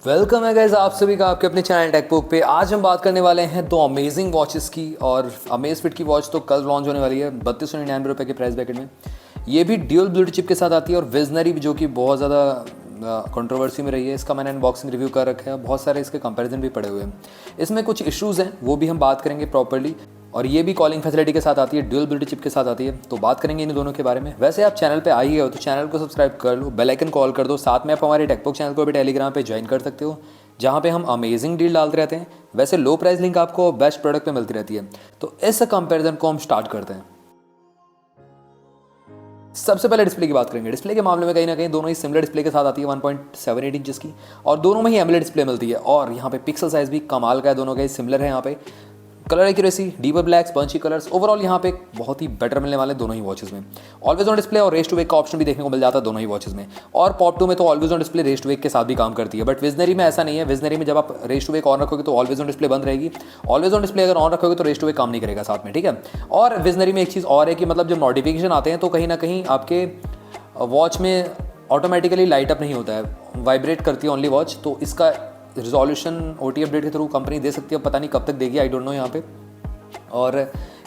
Welcome है guys आप सभी का आपके अपने चैनल टेकबुक पे। आज हम बात करने वाले हैं दो अमेजिंग वॉचेस की। और अमेजफिट की वॉच तो कल लॉन्च होने वाली है 3299 के प्राइस ब्रैकेट में। ये भी ड्यूल ब्लूटूथ चिप के साथ आती है और विजनरी जो कि बहुत ज़्यादा कंट्रोवर्सी में रही है। इसका मैंने अनबॉक्सिंग रिव्यू कर रखा है, बहुत सारे इसके कंपैरिजन भी पड़े हुए हैं। इसमें कुछ इश्यूज़ हैं, वो भी हम बात करेंगे प्रॉपर्ली। और ये भी कॉलिंग फैसिलिटी के साथ आती है, ड्यूल ब्लूटूथ चिप के साथ आती है, तो बात करेंगे इन दोनों के बारे में। वैसे आप चैनल पे आ ही हो तो चैनल को सब्सक्राइब कर लो, बेल आइकन कॉल कर दो। साथ में आप हमारे टेकबुक चैनल को भी टेलीग्राम पे ज्वाइन कर सकते हो, जहाँ पे हम अमेजिंग डील डालते रहते हैं। वैसे लो प्राइस लिंक आपको बेस्ट प्रोडक्ट पे मिलती रहती है। तो इस कंपैरिजन को हम स्टार्ट करते हैं। सबसे पहले डिस्प्ले की बात करेंगे। डिस्प्ले के मामले में कहीं ना कहीं दोनों ही सिमिलर डिस्प्ले के साथ आती है 1.78 इंच की, और दोनों में ही एमोलेड डिस्प्ले मिलती है। और यहाँ पे पिक्सल साइज भी कमाल का है, दोनों का ही सिमिलर है। यहाँ पे colour accuracy, deeper black, spongy colours, overall यहाँ पे बहुत ही बेटर मिलने वाले दोनों ही वॉचेस में। ऑलवेज ऑन डिस्प्ले और रेस टू वेक का ऑप्शन भी देखने को मिल जाता है दोनों ही वॉचेस में। और पॉप 2 में तो always on display raise to wake के साथ भी काम करती है, बट विजनरी में ऐसा नहीं है। विजनरी में जब आप रेस टू वेक ऑन रखोगे तो ऑलवेज ऑन डिस्प्ले बंद रहेगी, ऑलवेज ऑन डिस्प्ले अगर ऑन रखोगे तो रेस टू वेक काम नहीं करेगा साथ में, ठीक है। और विजनरी में एक चीज़ और है कि मतलब जब नोटिफिकेशन आते हैं तो कहीं ना कहीं आपके वॉच में ऑटोमेटिकली लाइट अप नहीं होता है, वाइब्रेट करती है ओनली वॉच। तो इसका रिजोल्यूशन OT अपडेट के थ्रू कंपनी दे सकती है, पता नहीं कब तक देगी, आई डोंट नो यहाँ पे। और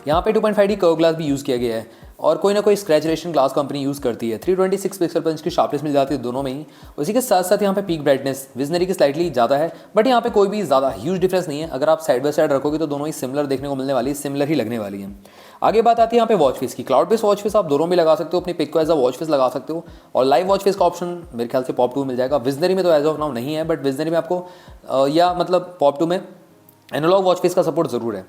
यहाँ पे 2.5D कर्व ग्लास भी यूज़ किया गया है, और कोई ना कोई scratch ration glass company use करती है। 326 पिक्सल पर इंच की शार्पनेस मिल जाती है दोनों में ही। उसी के साथ साथ यहाँ पे पीक ब्राइटनेस विजनरी की स्लाइटली ज़्यादा है, बट यहाँ पे कोई भी ज़्यादा ह्यूज डिफरेंस नहीं है। अगर आप साइड बाय साइड रखोगे तो दोनों ही सिमिलर देखने को मिलने वाली है, सिमिलर ही लगने वाली है। आगे बात आती है यहाँ पे वॉच फेस की। क्लाउड बेस्ड वॉच फेस आप दोनों में लगा सकते हो, अपनी पिक को एज अ वॉच फेस लगा सकते हो। और लाइव वॉच फेस का ऑप्शन मेरे ख्याल से पॉप 2 में मिल जाएगा। विजनरी में तो एज ऑफ नाउ नहीं है, बट विजनरी में आपको या मतलब पॉप 2 में एनालॉग वॉच फेस का सपोर्ट जरूर है।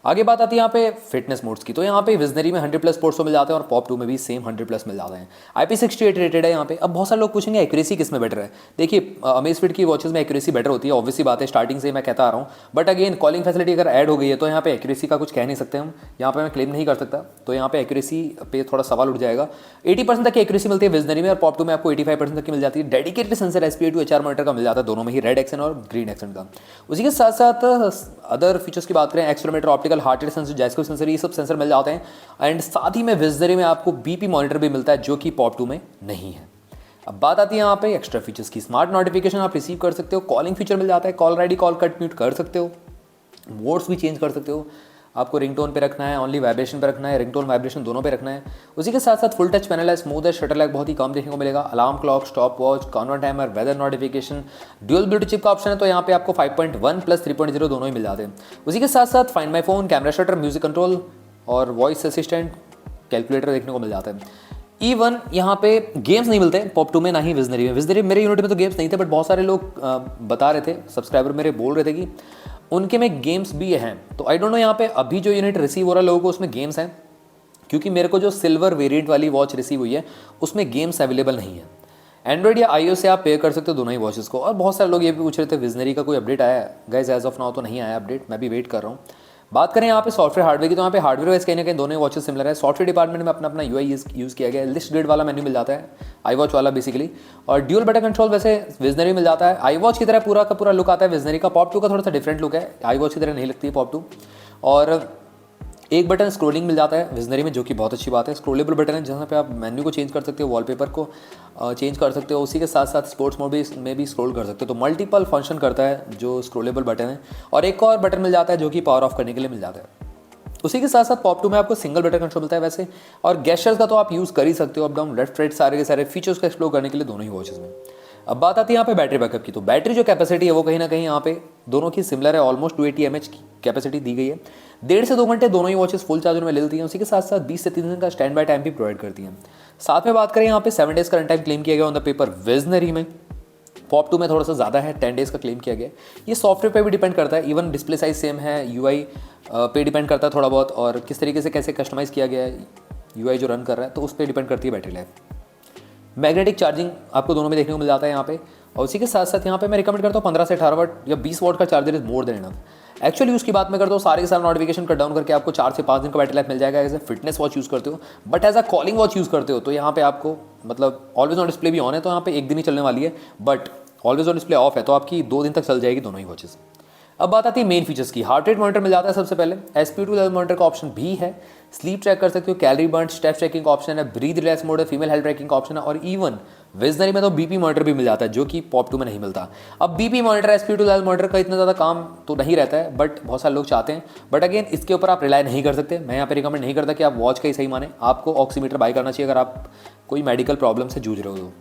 आगे बात आती है यहाँ पे फिटनेस मोड्स की। तो यहाँ पे विजनरी में 100+ स्पोर्ट्स मिल जाते हैं और पॉप 2 में भी सेम 100+ मिल जाते हैं। IP68 रेटेड है यहाँ पे। अब बहुत सारे लोग पूछेंगे एक्यूरेसी किस में बेटर है। देखिए अमेजफिट की वॉचेस में एक्यूरेसी बेटर होती है, ऑब्वियसली बात है, स्टार्टिंग से मैं कहता आ रहा हूँ। बट अगेन कॉलिंग फैसिलिटी अगर ऐड हो गई है तो यहाँ पे एक्यूरेसी का कुछ कह नहीं सकते हम, यहाँ पे मैं क्लेम नहीं कर सकता। तो यहाँ पे एक्यूरेसी पे थोड़ा सवाल उठ जाएगा। 80% तक की एक्यूरेसी मिलती है विजनरी में, और पॉप 2 में आपको 85% तक की मिल जाती है। Dedicated sensor SPA2 HR monitor का मिल जाता है दोनों में ही, रेड एक्सेंट और ग्रीन एक्सेंट का। उसी के साथ साथ अदर फीचर्स की बात करें, accelerometer, optical heart rate sensor, जायस्कोप sensor, ये सब सेंसर मिल जाते हैं। एंड साथ ही में विजनरी में आपको BP मॉनिटर भी मिलता है, जो कि पॉप 2 में नहीं है। अब बात आती है यहाँ पे एक्स्ट्रा फीचर्स की। स्मार्ट नोटिफिकेशन आप रिसीव कर सकते हो, कॉलिंग फीचर मिल जाता है, call ID, call cut mute कर सकते हो, मोड्स भी चेंज कर सकते हो। आपको रिंगटोन पे रखना है, ओनली वाइब्रेशन पे रखना है, रिंगटोन वाइब्रेशन दोनों पे रखना है। उसी के साथ साथ फुल टच पैनल है, स्मूथ है, शटर लैग बहुत ही कम देखने को मिलेगा। अलार्म क्लॉक, स्टॉप वॉच, कॉन्वर timer, weather notification, dual Bluetooth chip का ऑप्शन है, तो यहाँ पे आपको 5.1 प्लस 3.0 दोनों ही मिल जाते हैं। उसी के साथ साथ find my phone, camera shutter, music control और वॉइस असिस्टेंट, कैलकुलेटर देखने को मिल जाता है। इवन यहाँ पे गेम्स नहीं मिलते पॉप 2 में, ना ही विजनरी में। विजनरी मेरे यूनिट में तो गेम्स नहीं थे, बट बहुत सारे लोग बता रहे थे, सब्सक्राइबर मेरे बोल रहे थे कि उनके में गेम्स भी हैं। तो आई डोंट नो यहाँ पे अभी जो यूनिट रिसीव हो रहा है लोगों को उसमें गेम्स हैं, क्योंकि मेरे को जो सिल्वर वेरिएंट वाली वॉच रिसीव हुई है उसमें गेम्स अवेलेबल नहीं है। एंड्रॉइड या iOS से आप पे कर सकते हो दोनों ही वॉचेस को। और बहुत सारे लोग ये भी पूछ रहे थे विजनरी का कोई अपडेट आया है। गाइस एज ऑफ नाउ तो नहीं आया अपडेट, मैं भी वेट कर रहा हूँ। बात करें यहाँ पे सॉफ्टवेयर हार्डवेयर की, तो यहाँ पे हार्डवेयर वाइज कहीं ना कहीं दोनों वॉचेस सिमिलर है। सॉफ्टवेयर डिपार्टमेंट में अपना अपना UI यूज़ किया गया है। लिस्ट ग्रिड वाला मेन्यू मिल जाता है, iWatch वाला बेसिकली। और ड्यूल बटन कंट्रोल वैसे विजनरी मिल जाता है। iWatch की तरह पूरा का पूरा लुक आता है विजनरी का। पॉप 2 का थोड़ा सा डिफरेंट लुक है, iWatch की तरह नहीं लगती है पॉप 2। और एक बटन स्क्रोलिंग मिल जाता है विजनरी में, जो कि बहुत अच्छी बात है। स्क्रोलेबल बटन है जहाँ पे आप मेन्यू को चेंज कर सकते हो, वॉलपेपर को चेंज कर सकते हो। उसी के साथ साथ स्पोर्ट्स मोड में भी स्क्रॉल कर सकते हो। तो मल्टीपल फंक्शन करता है जो स्क्रोलेबल बटन है। और एक और बटन मिल जाता है जो कि पावर ऑफ करने के लिए मिल जाता है। उसी के साथ साथ पॉप 2 में आपको सिंगल बटन कंट्रोल मिलता है वैसे। और गेस्चर्स का तो आप यूज़ कर ही सकते हो, अप डाउन लेफ्ट राइट सारे के सारे फीचर्स को एक्सप्लोर करने के लिए दोनों ही वॉचेस में। अब बात आती है यहाँ पे बैटरी बैकअप की। तो बैटरी जो कैपेसिटी है वो कहीं ना कहीं यहाँ पे दोनों की सिमिलर है, ऑलमोस्ट 280 mAh की कैपेसिटी दी गई है। 1.5 से 2 घंटे दोनों ही वॉचेस फुल चार्जर में ले लेती हैं। उसी के साथ साथ 20 से 30 दिन का स्टैंड बाय टाइम भी प्रोवाइड करती हैं। साथ में बात करें यहाँ पे 7 डेज का रन टाइम क्लेम किया गया ऑन द पेपर विजनरी में। पॉप 2 में थोड़ा सा ज़्यादा है, 10 डेज का क्लेम किया गया। ये सॉफ्टवेयर पे भी डिपेंड करता है, इवन डिस्प्ले साइज सेम है, UI पे डिपेंड करता है थोड़ा बहुत, और किस तरीके से कैसे कस्टमाइज़ किया गया है UI जो रन कर रहा है, तो उस पर डिपेंड करती है बैटरी लाइफ। मैग्नेटिक चार्जिंग आपको दोनों में देखने को मिल जाता है यहाँ पे। और उसी के साथ साथ यहाँ पे मैं रिकमेंड करता हूँ 15 से 18 वाट या 20 वाट का charger is more than enough. Actual use की बात मैं करता हूँ, सारे के सारे नोटिफिकेशन कट डाउन करके आपको 4 से 5 दिन का बैटरी लाइफ मिल जाएगा as a fitness watch use करते हो। But as a calling watch use करते हो तो यहाँ पे आपको मतलब ऑलवेज ऑन डिस्प्ले भी ऑन है, तो यहाँ पे एक दिन ही चलने वाली है। But always on display of है तो आपकी 2 दिन तक चल जाएगी दोनों ही वॉचेस। अब बात आती है मेन फीचर्स की। हार्ट रेट मॉनिटर मिल जाता है सबसे पहले। SpA2 लेवल मॉनिटर का ऑप्शन भी है। स्लीप ट्रैक कर सकते हो, कैलोरी बर्न, स्टेप ट्रैकिंग का ऑप्शन है, ब्रीथ रिलैक्स मोड है, फीमेल हेल्थ ट्रैकिंग का ऑप्शन है, और इवन विजनरी में तो बीपी मॉनिटर भी मिल जाता है जो कि पॉप 2 में नहीं मिलता। अब BP monitor SP2 level monitor का इतना ज़्यादा काम तो नहीं रहता है, बट बहुत सारे लोग चाहते हैं। बट अगेन इसके ऊपर आप रिलाई नहीं कर सकते। मैं यहाँ पे रिकमेंड नहीं करता कि आप वॉच का ही सही माने, आपको ऑक्सीमीटर बाय करना चाहिए अगर आप कोई मेडिकल प्रॉब्लम से जूझ रहे हो तो।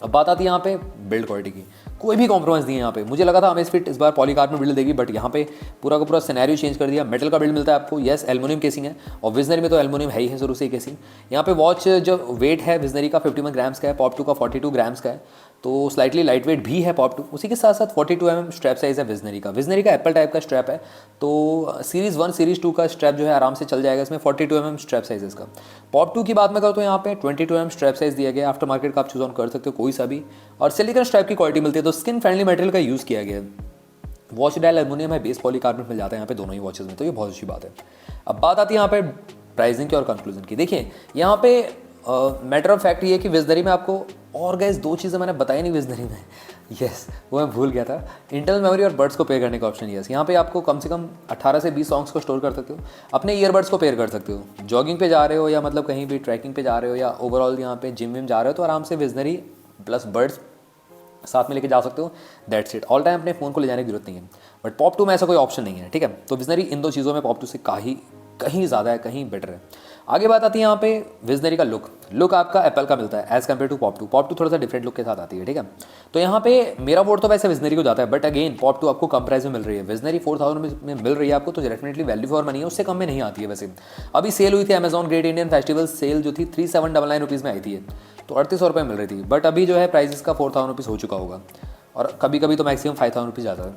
अब बात आती है यहाँ पे बिल्ड क्वालिटी की, कोई भी कॉम्प्रोमाइज़ नहीं है यहाँ पे। मुझे लगा था अमेज़फिट इस बार पॉलीकार्बोनेट बिल्ड देगी, बट यहाँ पे पूरा का पूरा सिनेरियो चेंज कर दिया। मेटल का बिल्ड मिलता है आपको, यस एल्युमिनियम केसिंग है, और विजनरी में तो एल्युमिनियम है ही है शुरू से ही केसिंग। यहाँ पे वॉच जो वेट है विजनरी का 51 ग्राम्स का है, पॉप 2 का 42 ग्राम्स का है, तो स्लाइटली लाइट वेट भी है पॉप 2। उसी के साथ साथ 42 mm स्ट्रैप साइज़ है विजनरी का। विजनरी का एप्पल टाइप का स्ट्रैप है, तो सीरीज़ 1 सीरीज़ 2 का स्ट्रैप जो है आराम से चल जाएगा इसमें। 42 mm स्ट्रैप साइज़ इसका। पॉप 2 की बात मैं करूँ तो यहाँ पे 22 mm स्ट्रैप साइज़ दिया गया। आफ्टर मार्केट का आप चूज ऑन कर सकते हो कोई सा भी, और सिलिकॉन स्ट्रैप की क्वालिटी मिलती है, तो स्किन फ्रेंडली मटेरियल का यूज़ किया गया है। वॉच डायल एल्युमिनियम है, बेस पॉलीकार्बोनेट मिल जाता है यहाँ पे दोनों ही वॉचेस में, तो ये बहुत अच्छी बात है। अब बात आती है यहाँ पे प्राइसिंग की और कंक्लूजन की। देखिए यहाँ पे मैटर ऑफ फैक्ट ये है कि विजनरी में आपको, और गैस 2 चीज़ें मैंने बताई नहीं विजनरी में, यस वो मैं भूल गया था, इंटरनल मेमोरी और बड्स को पेयर करने का ऑप्शन। यस यहाँ पे आपको कम से कम 18 से 20 सॉन्ग्स को स्टोर कर सकते हो, अपने ईयरबड्स को पेयर कर सकते हो। जॉगिंग पे जा रहे हो या मतलब कहीं भी ट्रैकिंग पे जा रहे हो या ओवरऑल यहाँ पे जिम विम जा रहे हो, तो आराम से विजनरी प्लस बड्स साथ में लेके जा सकते हो। That's it. ऑल टाइम अपने फ़ोन को ले जाने की जरूरत नहीं है। बट पॉप 2 में ऐसा कोई ऑप्शन नहीं है, ठीक है। तो विजनरी इन 2 चीज़ों में पॉप 2 से कहीं ज़्यादा है, कहीं बेटर है। आगे बात आती है यहाँ पे विजनरी का लुक आपका एप्पल का मिलता है as compared to pop 2। Pop 2 थोड़ा सा डिफरेंट लुक के साथ आती है, ठीक है। तो यहाँ पे मेरा वोट तो वैसे विजनरी को जाता है, बट अगेन पॉप 2 आपको कम प्राइस में मिल रही है। विजनरी 4000 में मिल रही है आपको, तो डेफिनेटली वैल्यू फॉर मनी है, उससे कम में नहीं आती है। वैसे अभी सेल हुई थी Amazon great Indian festival sale जो थी 3799 रुपीज़ में आई थी, तो 3800 रुपये मिल रही थी। बट अभी जो है प्राइस इसका 4000 रुपीज़ हो चुका होगा, और कभी कभी तो मैक्सिमम 5000 रुपीज़ जाता है।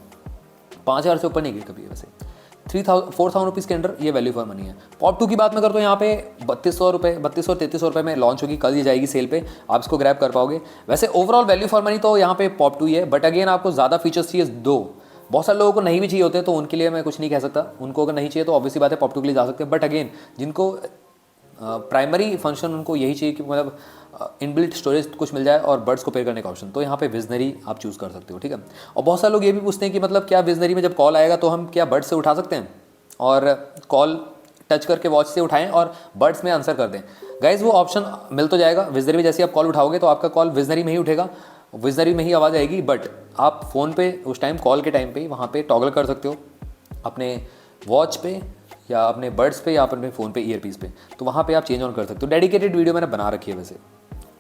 5000 से ऊपर नहीं गई कभी वैसे। 4000 रुपीज़ के अंडर ये वैल्यू फॉर मनी है। पॉप 2 की बात मैं करता हूँ, यहाँ पे 3200-3300 रुपये में लॉन्च होगी, कल ये जाएगी सेल पे, आप इसको ग्रैब कर पाओगे। वैसे ओवरऑल वैल्यू फॉर मनी तो यहाँ पे पॉप 2 ही है, बट अगेन आपको ज़्यादा फीचर्स चाहिए दो। बहुत सारे लोगों को नहीं भी चाहिए होते, तो उनके लिए मैं कुछ नहीं कह सकता। उनको अगर नहीं चाहिए तो ऑब्वियसली बात है पॉप 2 के लिए जा सकते हैं। बट अगेन जिनको प्राइमरी फंक्शन उनको यही चाहिए कि मतलब इनबिल्ट स्टोरेज कुछ मिल जाए और बड्स को पेयर करने का ऑप्शन, तो यहाँ पे विजनरी आप चूज़ कर सकते हो, ठीक है। और बहुत सारे लोग ये भी पूछते हैं कि मतलब क्या विजनरी में जब कॉल आएगा तो हम क्या बड्स से उठा सकते हैं और कॉल टच करके वॉच से उठाएं और बड्स में आंसर कर दें। गाइज वो ऑप्शन मिल तो जाएगा विजनरी में। जैसे आप कॉल उठाओगे तो आपका कॉल विजनरी में ही उठेगा, विजनरी में ही आवाज़ आएगी, बट आप फ़ोन पे उस टाइम कॉल के टाइम पे वहाँ पे टॉगल कर सकते हो अपने वॉच पे या अपने बड्स पे या अपने फ़ोन पे ईयरपीस पे, तो वहाँ पे आप चेंज ऑन कर सकते हो। डेडिकेटेड वीडियो मैंने बना रखी है वैसे,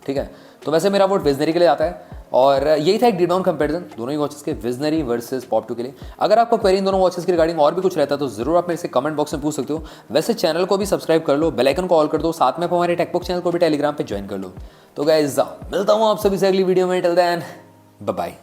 ठीक है। तो वैसे मेरा वोट विजनरी के लिए आता है, और यही था एक डीप डाउन कंपैरिजन दोनों ही वॉचेस के, विजनरी वर्सेस पॉप 2 के लिए। अगर आपको क्वेरी इन दोनों वॉचेस के रिगार्डिंग और भी कुछ रहता है तो जरूर आप मेरे से कमेंट बॉक्स में पूछ सकते हो। वैसे चैनल को भी सब्सक्राइब कर लो, बेल आइकन को ऑल कर दो, साथ में हमारे टेकबुक चैनल को भी टेलीग्राम पे ज्वाइन कर लो। तो गाइस मिलता हूँ आप सभी से अगली वीडियो में, टिल देन बाय बाय।